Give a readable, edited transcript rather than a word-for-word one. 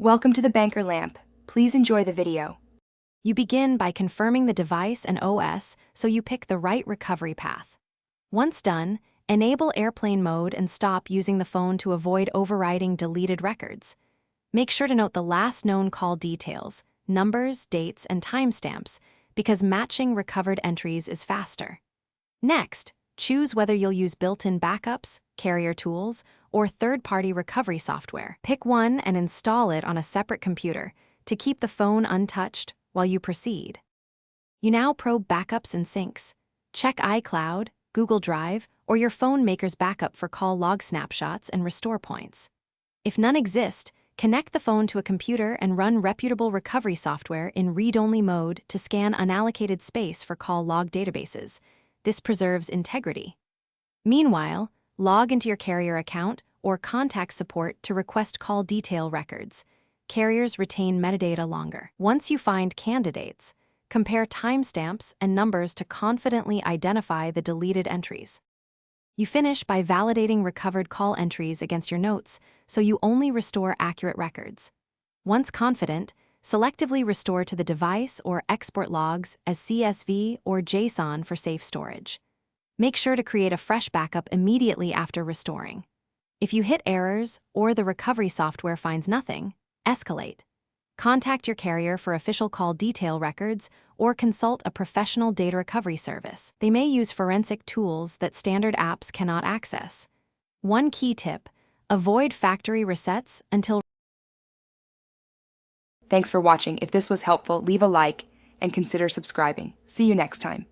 Welcome to the Banker Lamp. Please enjoy the video. You begin by confirming the device and OS so you pick the right recovery path. Once done, enable airplane mode and stop using the phone to avoid overwriting deleted records. Make sure to note the last known call details, numbers, dates, and timestamps, because matching recovered entries is faster. Next, choose whether you'll use built-in backups, carrier tools, or third-party recovery software. Pick one and install it on a separate computer to keep the phone untouched while you proceed. You now probe backups and syncs. Check iCloud, Google Drive, or your phone maker's backup for call log snapshots and restore points. If none exist, connect the phone to a computer and run reputable recovery software in read-only mode to scan unallocated space for call log databases. This preserves integrity. Meanwhile, log into your carrier account or contact support to request call detail records. Carriers retain metadata longer. Once you find candidates, compare timestamps and numbers to confidently identify the deleted entries. You finish by validating recovered call entries against your notes so you only restore accurate records. Once confident, selectively restore to the device or export logs as CSV or JSON for safe storage. Make sure to create a fresh backup immediately after restoring. If you hit errors or the recovery software finds nothing, escalate. Contact your carrier for official call detail records or consult a professional data recovery service. They may use forensic tools that standard apps cannot access. One key tip: avoid factory resets until. Thanks for watching. If this was helpful, leave a like and consider subscribing. See you next time.